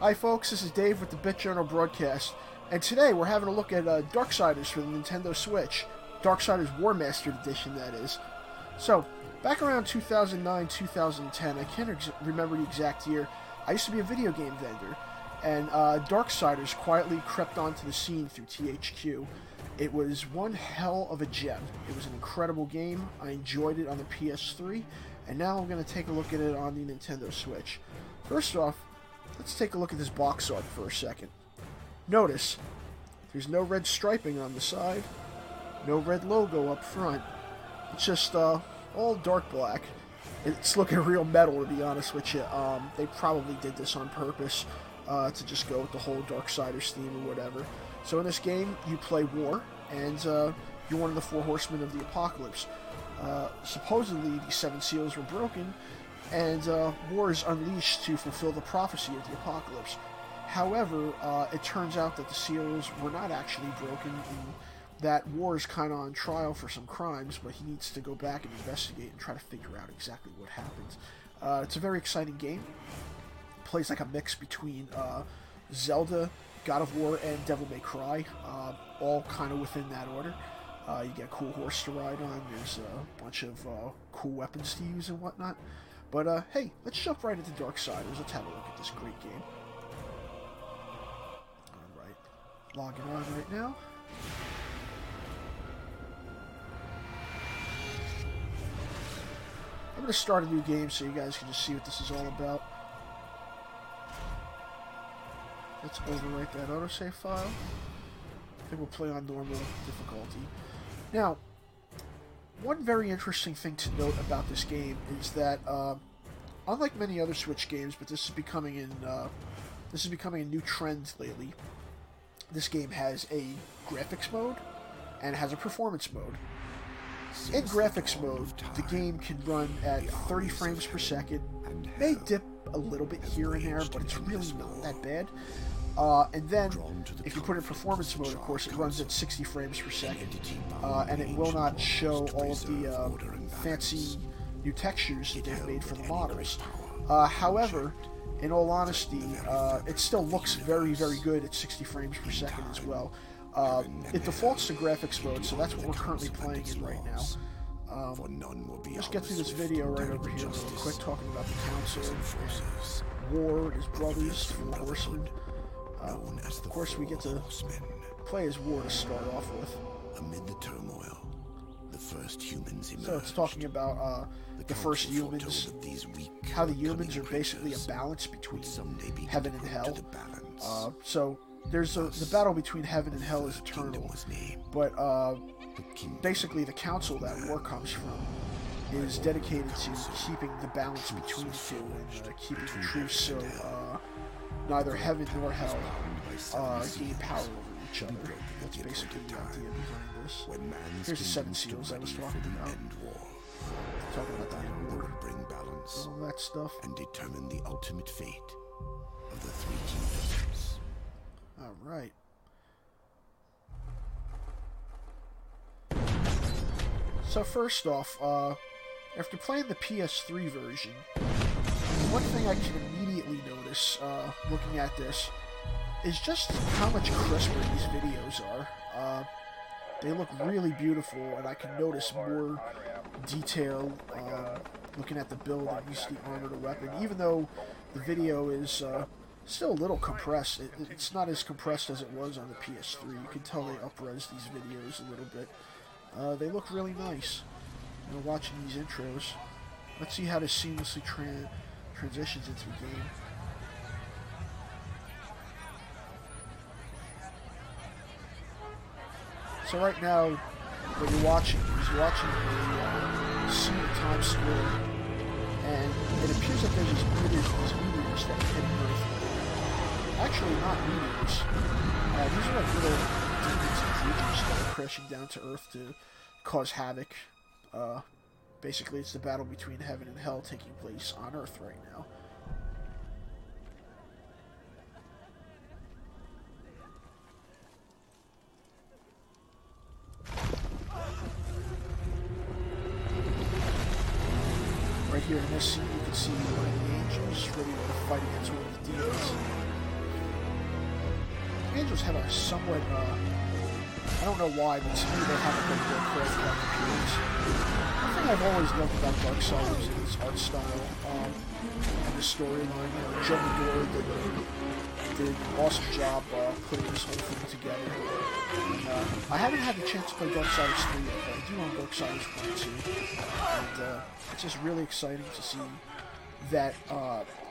Hi folks, this is Dave with the Bit Journal broadcast, and today we're having a look at Darksiders for the Nintendo Switch. Darksiders Warmastered Edition, that is. So, back around 2009-2010, I can't remember the exact year, I used to be a video game vendor, and Darksiders quietly crept onto the scene through THQ. It was one hell of a gem. It was an incredible game. I enjoyed it on the PS3, and now I'm going to take a look at it on the Nintendo Switch. First off, let's take a look at this box art for a second. Notice, there's no red striping on the side, no red logo up front. It's just all dark black. It's looking real metal, to be honest with you. They probably did this on purpose to just go with the whole Darksiders theme or whatever. So in this game, you play War, and you're one of the four horsemen of the apocalypse. Supposedly, the seven seals were broken, and War is unleashed to fulfill the prophecy of the apocalypse. However, it turns out that the seals were not actually broken, and that War is kind of on trial for some crimes, but he needs to go back and investigate and try to figure out exactly what happened. It's a very exciting game. It plays like a mix between Zelda, God of War, and Devil May Cry, all kind of within that order. You get a cool horse to ride on, there's a bunch of cool weapons to use and whatnot. But, hey, let's jump right into Darksiders. Let's have a look at this great game. Alright, logging on right now. I'm going to start a new game so you guys can just see what this is all about. Let's overwrite that autosave file. I think we'll play on normal difficulty. Now, one very interesting thing to note about this game is that, unlike many other Switch games, but this is becoming a new trend lately. This game has a graphics mode and has a performance mode. In graphics mode, the game can run at 30 frames per second. May dip a little bit here and there, but it's really not that bad. And then, if you put it in performance mode, of course, it runs at 60 frames per second, and it will not show all of the fancy new textures that they've made for the models. However, in all honesty, it still looks very, very good at 60 frames per second as well. It defaults to graphics mode, so that's what we're currently playing in right now. Let's get through this video right over here real quick, talking about the council, War, his brothers, the horsemen. Of course, we get to play as War to start off with. Amid the turmoil, the first humans emerged. So it's talking about the first humans, how the humans are basically a balance between heaven and hell. So there's the battle between heaven and hell is eternal, but basically the council that War comes from is dedicated to keeping the balance between the two and keeping the truce, so neither heaven nor hell gain power over each other. That's basically the idea behind this. Here's the seven seals I was talking about. Talking about the Emperor, bring balance, all that stuff, and determine the ultimate fate of the three kingdoms. All right. So first off, after playing the PS3 version, one thing I can immediately notice, looking at this, is just how much crisper these videos are. They look really beautiful, and I can notice more detail looking at the build and use the armor to weapon. Even though the video is still a little compressed, it's not as compressed as it was on the PS3. You can tell they up-res these videos a little bit. They look really nice. You know, watching these intros. Let's see how this seamlessly transitions into the game. So right now, what you're watching is a scene of Times Square, and it appears that there's these meteors that hit Earth. Actually, not meteors. These are like little demons and creatures that are crashing down to Earth to cause havoc. Basically, it's the battle between heaven and hell taking place on Earth right now. Right here in this scene, you can see one of the angels ready to fight against one of the demons. angels have a somewhat, I don't know why, but to me they have a good choreographed appearance. One thing I've always loved about Darksiders is its art style, and the storyline. You know, Joe Medora did an awesome job putting this whole thing together. And, I haven't had the chance to play Darksiders 3 yet, but I do own Darksiders 1 and 2. And it's just really exciting to see that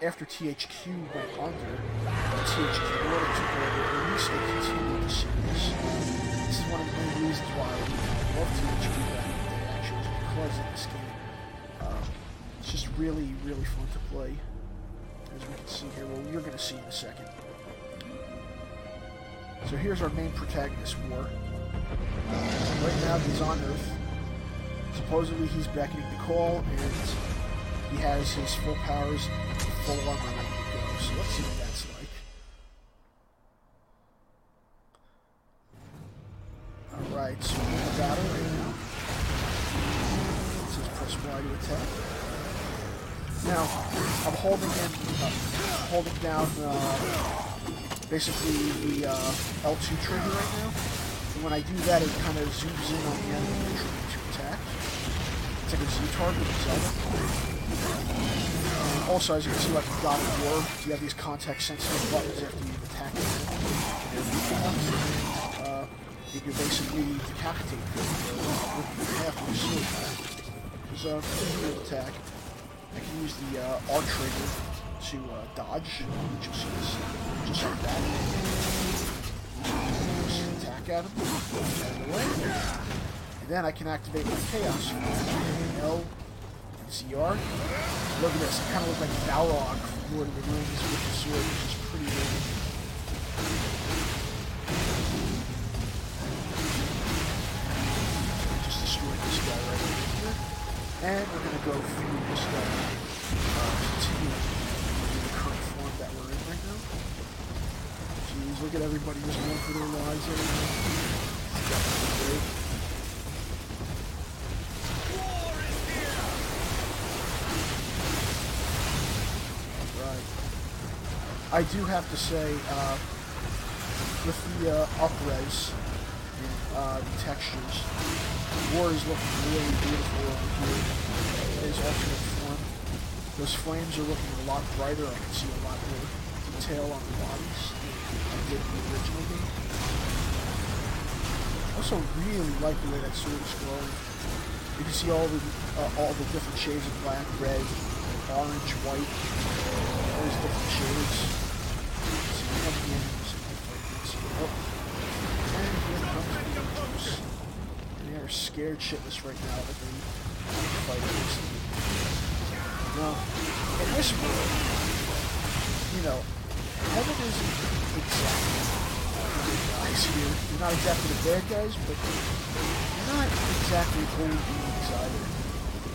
after THQ went under, THQ Nordic took over, at least they continued the series. This is one of the main reasons why I love THQ back in the day, actually, is because of this game. It's just really, really fun to play. As we can see here, well, you're going to see in a second. So here's our main protagonist, War. Right now he's on Earth. Supposedly he's beckoning the call, and he has his full powers, full armor ready to go. So let's see what that's like. Alright, so we're in battle right now. It says press Y to attack. Now, I'm holding down basically the L2 trigger right now. And when I do that, it kind of zooms in on the enemy you're trying to attack. It's like a Z-target in Zelda. And also, as you can see, like in God of War, you have these context-sensitive buttons after you've attacked them. You can basically decapitate them with half of the sword. There's a pretty good attack. I can use the R trigger to dodge, which you'll see this, just like that. Just attack at him, out of the way. And then I can activate my Chaos Form. L and CR. Look at this, I kind of look like Balrog from Lord of the Rings with the sword, which is pretty good. Just destroyed this guy right here. And we're going to go through this guy, continue in the current form that we're in right now. Jeez, look at everybody just going for their lives right now. It's definitely great. Alright. I do have to say, with the up-res and the textures, War is looking really beautiful over here in his alternate form. Those flames are looking a lot brighter. I can see a lot more detail on the bodies than I did in the original game. I also really like the way that sword is glowing. You can see all the different shades of black, red, orange, white. All those different shades. See the enemies. And here comes the angels. They are scared shitless right now that they fight against them. Now, in this world, you know, heaven isn't exactly the good guys here. You're not exactly the bad guys, but you're not exactly holy beings either.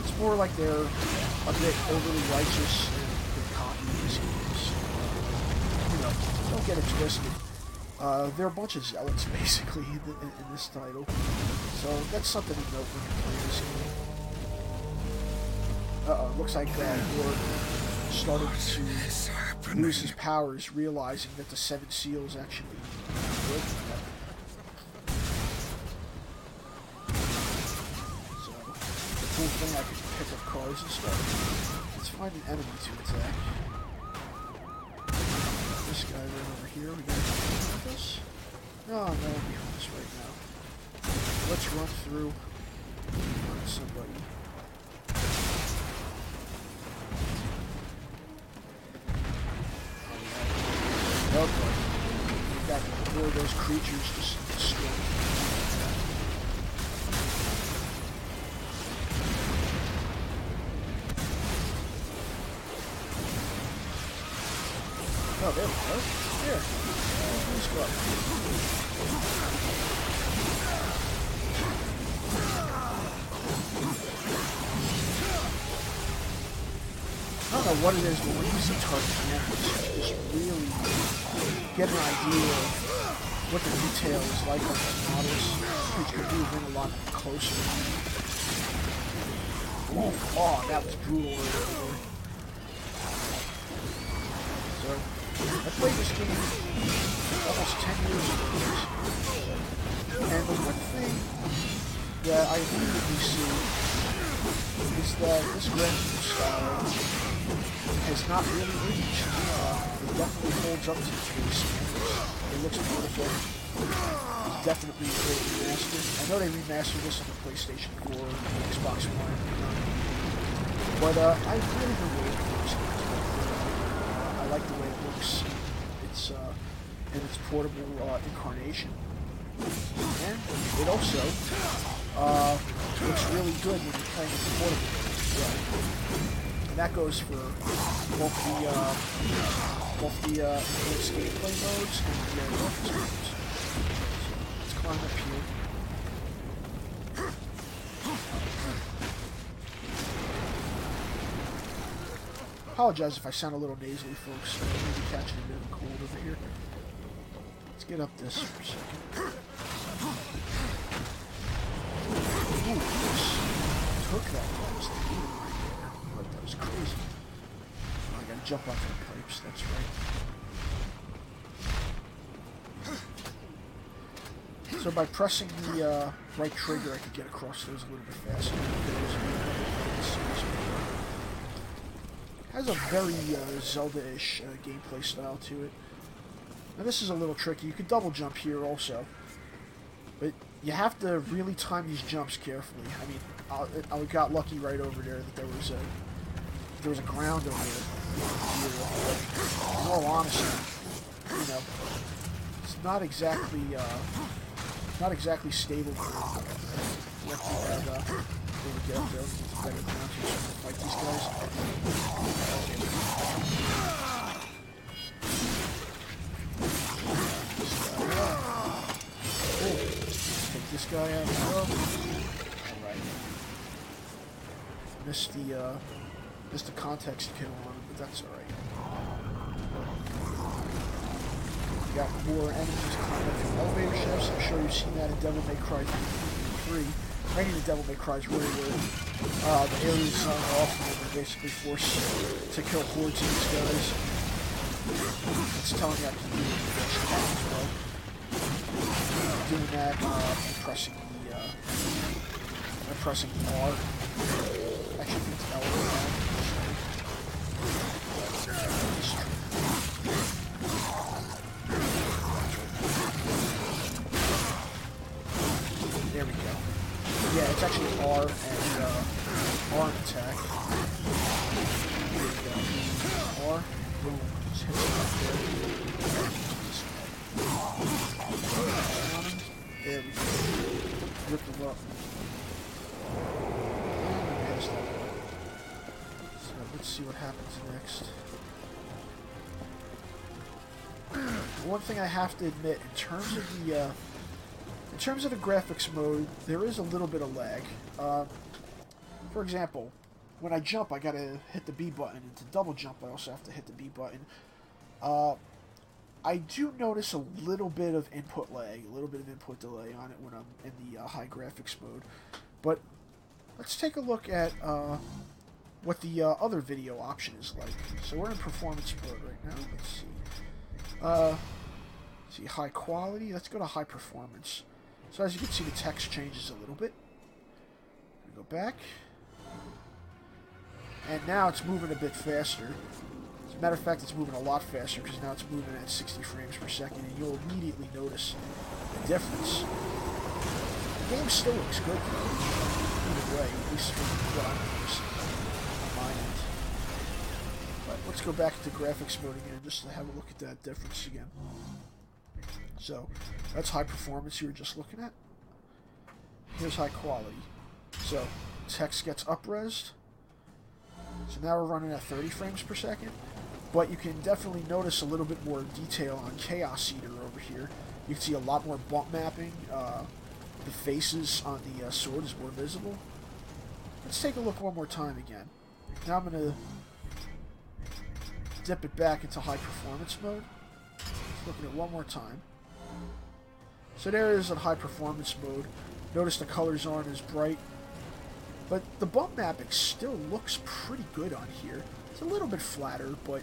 It's more like they're a bit overly righteous and a bit cocky in these games. You know, don't get it twisted. They're a bunch of zealots, basically, in this title. So that's something to note when you're playing this game. Uh-oh, looks like Lord started to lose his powers, realizing that the 7 seals actually work. So, the cool thing, I can pick up cars and stuff. Let's find an enemy to attack. This guy right over here, we got anything with us? No, no, we have this right now. Let's run through on somebody. Oh boy. We got more of those creatures just destroyed. Oh, there we go. Here. Let's go. I don't know what it is, but when you see target cameras, you just really get an idea of what the detail is like on these models, which can move in a lot closer. Oh, that was brutal right there. So, I played this game almost 10 years ago. And the one thing that I immediately see is that this graphical style has not really aged. It definitely holds up to today's standards. It looks beautiful. It's definitely a great remaster. I know they remastered this on the PlayStation 4 and Xbox One. But I really don't really like it. I like the way it looks. It's in its portable incarnation. And it also looks really good when you're playing it portable. Yeah. And that goes for both the enhanced gameplay modes and the graphics modes. So let's climb up here. Apologize if I sound a little nasally, folks. I may be catching a bit of a cold over here. Let's get up this for a second. Ooh, just took that last thing right there. But that was crazy. Oh, I gotta jump onto the pipes, that's right. So by pressing the right trigger, I could get across those a little bit faster. Has a very Zelda-ish gameplay style to it. Now this is a little tricky. You could double jump here also, but you have to really time these jumps carefully. I mean, I got lucky right over there that there was a ground over there. In all honesty, you know, it's not exactly stable ground. You have to have get up there with better ground to fight these guys. Take this guy out as well. Alright. Missed the context kill on him, but that's alright. You got more enemies climbing up from elevator shafts. I'm sure you've seen that in Devil May Cry 3. Many of the Devil May Cry's really were the aliens zone off and they were basically forced to kill hordes of these guys. It's telling you I can do it as well. Doing that and pressing R. Actually, I think it's L now. There we go. Yeah, it's actually R and R attack. There we go. R. Boom. Just hit it right there. There we go. Rip them up. So let's see what happens next. One thing I have to admit, in terms of the graphics mode, there is a little bit of lag. For example, when I jump, I gotta hit the B button, and to double jump, I also have to hit the B button. I do notice a little bit of input lag, a little bit of input delay on it when I'm in the high graphics mode. But let's take a look at what the other video option is like. So we're in performance mode right now. Let's see. High quality. Let's go to high performance. So as you can see, the text changes a little bit. Go back. And now it's moving a bit faster. As a matter of fact, it's moving a lot faster because now it's moving at 60 frames per second, and you'll immediately notice the difference. The game still looks good, either way, at least from what I'm noticing on my end. But let's go back to graphics mode again just to have a look at that difference again. So, that's high performance you were just looking at. Here's high quality. So, text gets up-resed. So now we're running at 30 frames per second. But you can definitely notice a little bit more detail on Chaos Eater over here. You can see a lot more bump mapping. The faces on the sword is more visible. Let's take a look one more time again. Now I'm going to dip it back into high performance mode. Let's look at it one more time. So there it is in high performance mode. Notice the colors aren't as bright. But the bump mapping still looks pretty good on here. It's a little bit flatter, but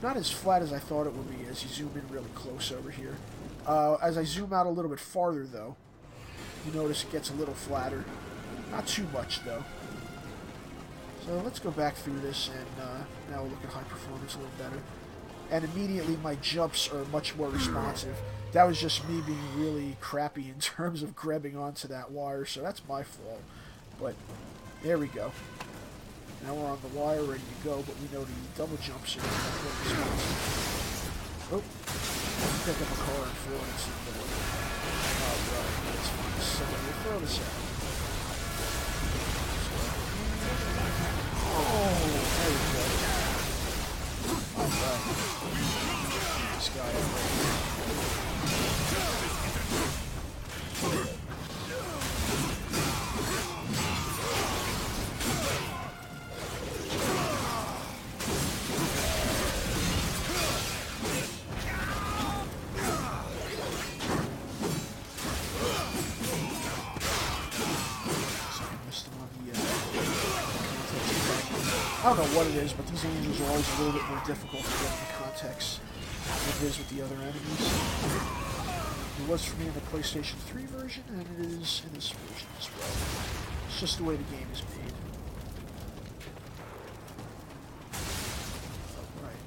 not as flat as I thought it would be as you zoom in really close over here. As I zoom out a little bit farther, though, you notice it gets a little flatter. Not too much, though. So let's go back through this, and now we'll look at high performance a little better. And immediately my jumps are much more responsive. That was just me being really crappy in terms of grabbing onto that wire, so that's my fault. But there we go. Now we're on the wire, ready to go, but we know the double jumps are not really responsive. Oh, pick up a car and throw it into the middle. Alright, that's fine. So we'll throw this out. Oh, there we go. Alright. This guy over here. I don't know what it is, but these angels are always a little bit more difficult to get into context than it is with the other enemies. It was for me in the PlayStation 3 version, and it is in this version as well. It's just the way the game is made. Right.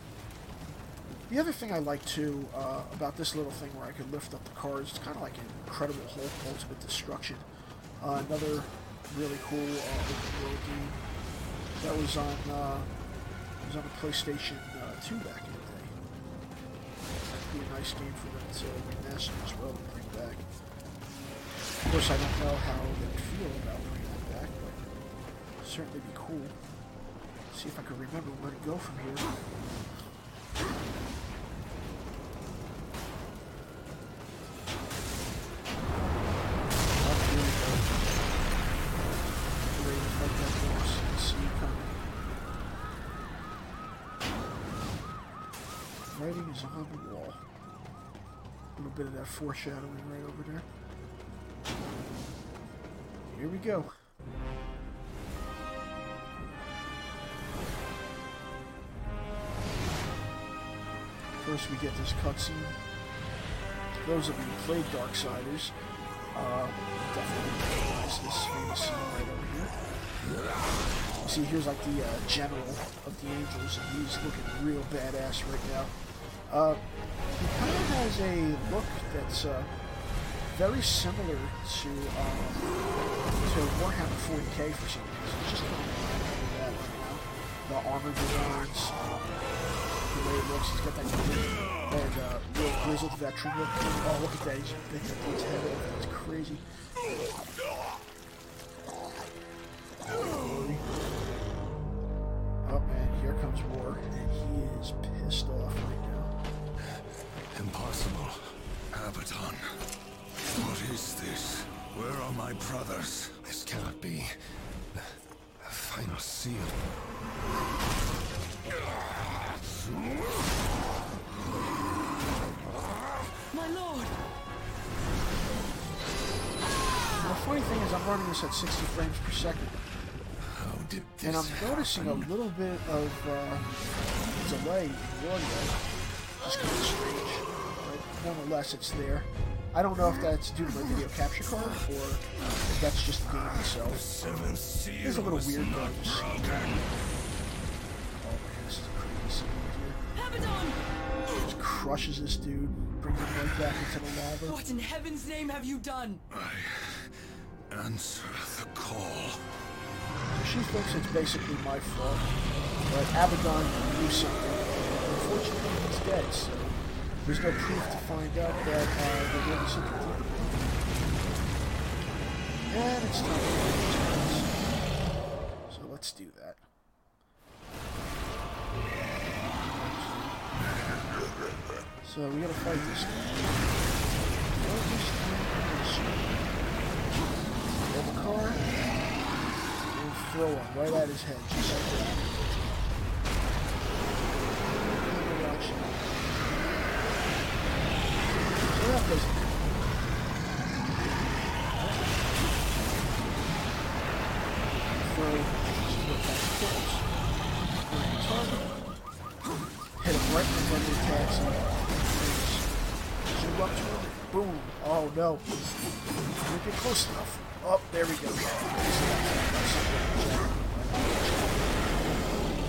The other thing I like too about this little thing where I could lift up the cars, it's kind of like an Incredible Hulk Ultimate Destruction. Another really cool open world game. That was on the PlayStation 2 back in the day. That'd be a nice game for them to remaster as well and bring back. Of course, I don't know how they would feel about bringing that back, but it'd certainly be cool. See if I can remember where to go from here. Writing is on the wall. A little bit of that foreshadowing right over there. Here we go. First we get this cutscene. Those of you who played Darksiders definitely recognize this famous scene right over here. You see, here's like the general of the angels, and he's looking real badass right now. He kind of has a look that's very similar to Warhammer 40k for some reason. It's just kind of like that right now. The armor designs, the way it looks, he's got that real grizzled veteran look. Oh, look at that, he's picking up his head over. That's crazy. Oh man, here comes war, and he is pissed off right now. Impossible. Abaddon. What is this? Where are my brothers? This cannot be. The final seal. My lord! The funny thing is, I'm running this at 60 frames per second. How did this And I'm noticing a little bit of delay in the audio. Just kind of strange. But nonetheless, it's there. I don't know if that's due to my video capture card or if that's just the game itself. It's a little weird, but I'll just see. Oh man, this is a crazy scene right here. Abaddon! Just crushes this dude, brings him right back into the lava. What in heaven's name have you done? I answer the call. She thinks it's basically my fault, but Abaddon knew something. Unfortunately, he's dead, so there's no proof to find out that they're doing something to him. And it's time to do it. So let's do that. So we gotta fight this guy. Grab a car. Throw one right at his head, just like that. So that doesn't do. Throw, just look back, kills. Hit him right in front of the taxi. Zoom up to him. Boom. Oh no. Didn't get close enough. Oh, there we go.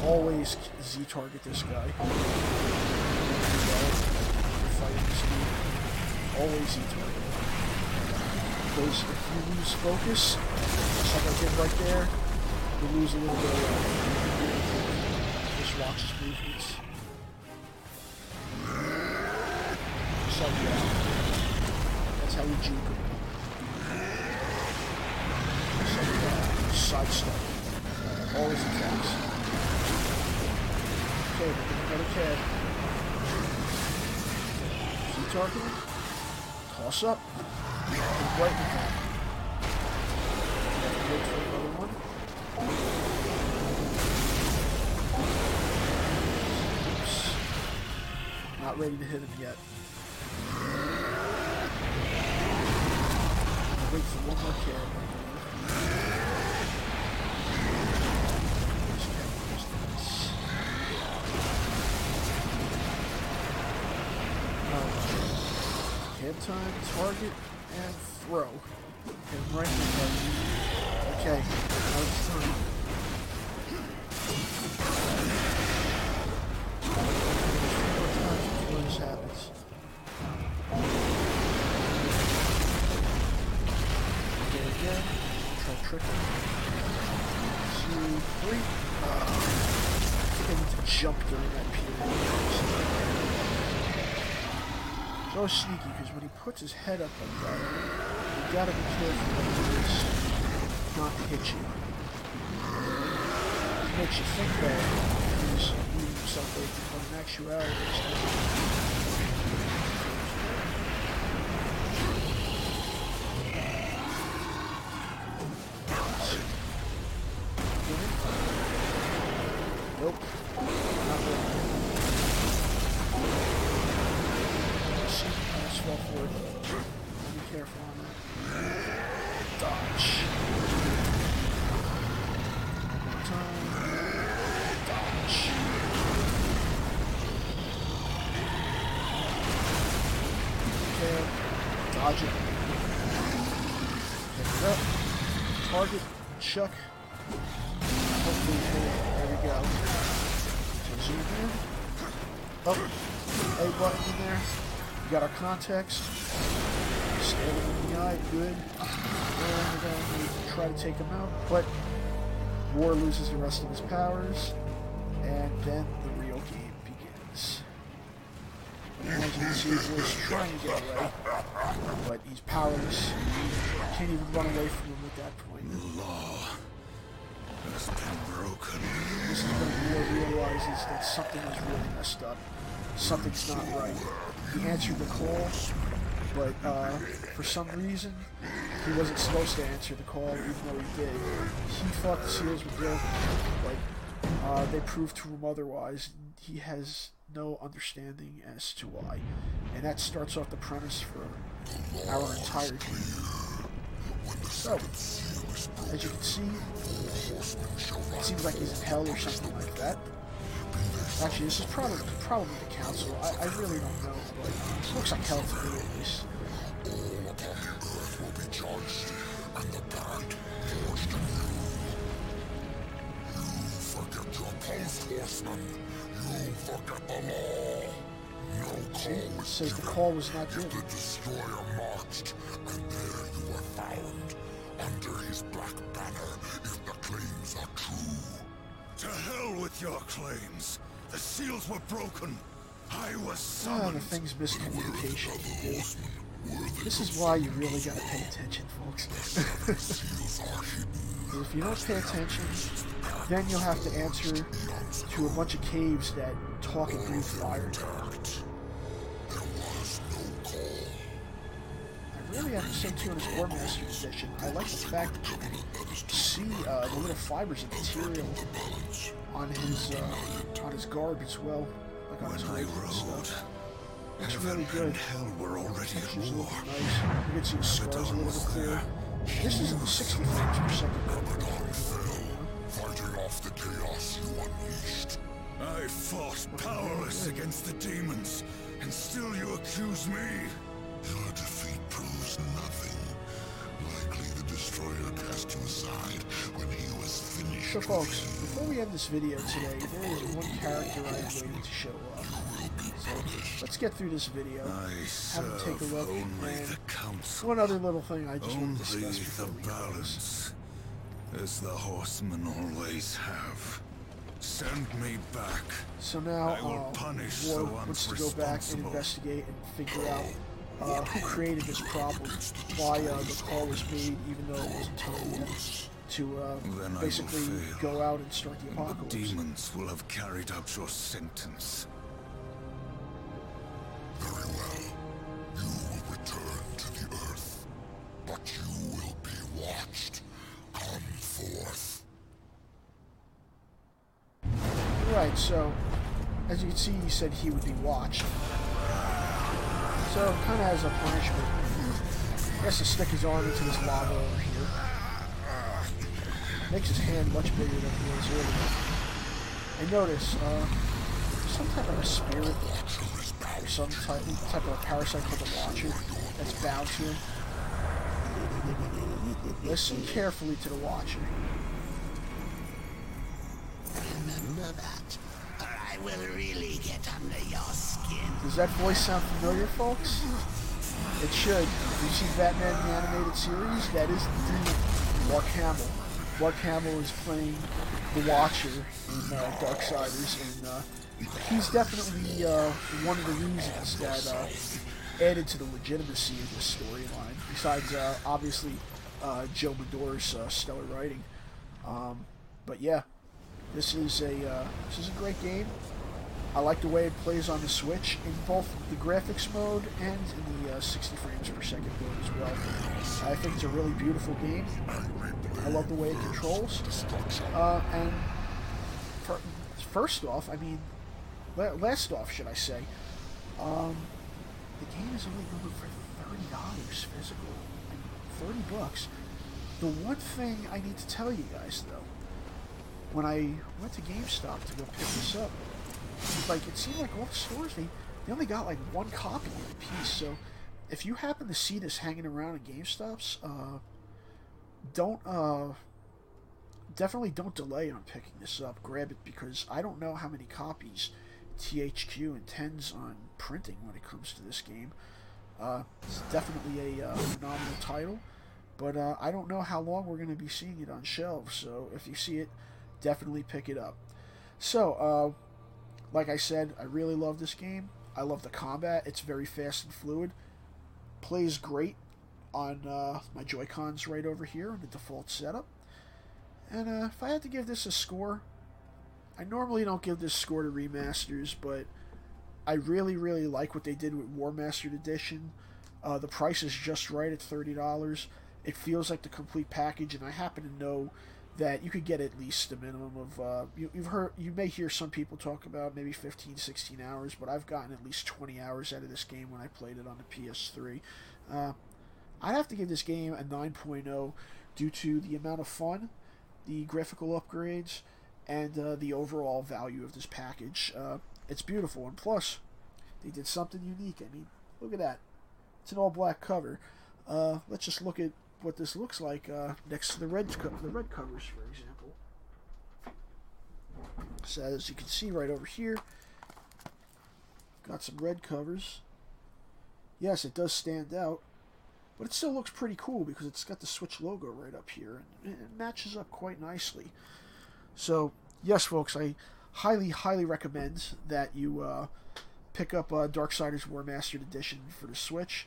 Always Z-target this guy. Fighting this dude. Always Z-target. Because if you lose focus, just like I did right there, you lose a little bit of just watch his movements. Just like that. That's how we juke him. Just like that. Sidestep. Always attacks. Okay, we're getting another cab. Z-target him. Toss up. Right in the front. Wait for another one. Oops. Not ready to hit him yet. Wait for one more cab. Cab time, target, and throw. And right in the target. Okay, now it's time. Before this happens. Okay, again. Try trick him. 2, 3. I think I need to jump during that period. It's always sneaky because when he puts his head up like that, you gotta be careful that he is not to hit you. It makes you think that he's moving himself away from an actuality. Nope. Not really. Fall forward. Be careful on that. Dodge. One more time. Dodge. Okay. Dodge it. Pick it up. Target. Chuck. Hopefully hit it. There we go. So zoom in. Oh. A button in there. We got our context. Stare him in the eye, good. And we're going to try to take him out, but War loses the rest of his powers, and then the real game begins. And as you can see, War's trying to get away, but he's powerless. Can't even run away from him at that point. The law has been broken. This is when War realizes that something is really messed up. Something's not right. He answered the call, but for some reason, he wasn't supposed to answer the call, even though he did. He thought the seals were broken, but they proved to him otherwise. He has no understanding as to why. And that starts off the premise for our entire game. So, as you can see, it seems like he's in hell or something like that. Actually, this is probably the council. I really don't know, but it looks like hell to me at least. All upon the earth will be judged, and the parent forged anew. You forget your post, horseman. You forget the law. No call was says the call was not given. The destroyer marched, and there you were found, under his black banner, if the claims are true. To hell with your claims. The seals were broken. I was summoned. The thing's miscommunication. This is why you really gotta pay attention, folks. If you don't pay attention, then you'll have to answer to a bunch of caves that talk and breathe fire. I really have to say too in this Warmastered Edition, I like the fact that you can see the little fibers of material on his garb as well, like on his clothes and stuff. It's really good. Textures look nice. You can see the scars a little bit clearer. This is in the 60 frames per second. Fighting off the chaos you unleashed. I fought powerless against the demons, and still you accuse me? Your defeat proves nothing. Likely the destroyer cast you aside when he was finished. So folks, before we end this video today, there is one character I am waiting to show off. So let's get through this video, have him take a look, and one other little thing I just want to discuss before we go this. As the horsemen always have. Send me back. So now, Ward wants to go back and investigate and figure out who created this problem, why the call was made, even though it wasn't told yet, to basically go out and start the apocalypse. The demons will have carried out your sentence. Very well. You will return to the earth, but you will be watched. Come forth. Right, so, as you can see, he said he would be watched. So, kind of as a punishment, he has to stick his arm into this lava over here. Makes his hand much bigger than he was earlier. And notice, some type of a spirit, or some type of a parasite called the Watcher, that's bound to him. Listen carefully to the Watcher. Remember that, or I will really get under your skin. Does that voice sound familiar, folks? It should. You've seen Batman the Animated Series? That is the demon, Mark Hamill. Mark Hamill is playing the Watcher in Darksiders, and he's definitely one of the reasons that added to the legitimacy of this storyline, besides obviously Joe Medor's stellar writing. But yeah, this is a great game. I like the way it plays on the Switch in both the graphics mode and in the 60 frames per second mode as well. I think it's a really beautiful game. I love the way it controls. And first off, I mean, last off, should I say, the game is only going for $30 physical. I mean, $30. The one thing I need to tell you guys, though, when I went to GameStop to go pick this up, like, it seemed like all the stores, they only got like one copy of the piece. So if you happen to see this hanging around at GameStops, definitely don't delay on picking this up. Grab it, because I don't know how many copies THQ intends on printing when it comes to this game. It's definitely a phenomenal title, but I don't know how long we're going to be seeing it on shelves. So if you see it, definitely pick it up. So, like I said, I really love this game. I love the combat. It's very fast and fluid. Plays great on my Joy-Cons right over here in the default setup. And if I had to give this a score, I normally don't give this score to remasters, but I really, really like what they did with Warmastered Edition. The price is just right at $30. It feels like the complete package, and I happen to know that you could get at least a minimum of, you may hear some people talk about maybe 15, 16 hours, but I've gotten at least 20 hours out of this game when I played it on the PS3. I'd have to give this game a 9.0 due to the amount of fun, the graphical upgrades, and the overall value of this package. It's beautiful, and plus, they did something unique. I mean, look at that. It's an all-black cover. Let's just look at what this looks like next to the red covers, for example. So as you can see right over here, got some red covers. Yes, it does stand out, but it still looks pretty cool because it's got the Switch logo right up here, and it matches up quite nicely. So yes, folks, I highly, highly recommend that you pick up Darksiders Warmastered Edition for the Switch.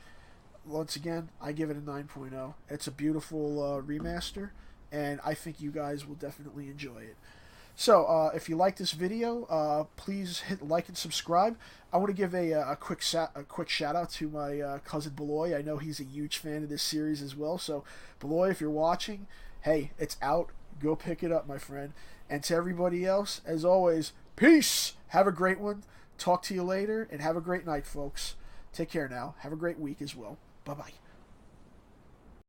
Once again, I give it a 9.0. It's a beautiful remaster, and I think you guys will definitely enjoy it. So, if you like this video, please hit like and subscribe. I want to give a quick shout out to my cousin Beloy. I know he's a huge fan of this series as well. So, Beloy, if you're watching, hey, it's out. Go pick it up, my friend. And to everybody else, as always, peace. Have a great one. Talk to you later, and have a great night, folks. Take care now. Have a great week as well. Bye-bye.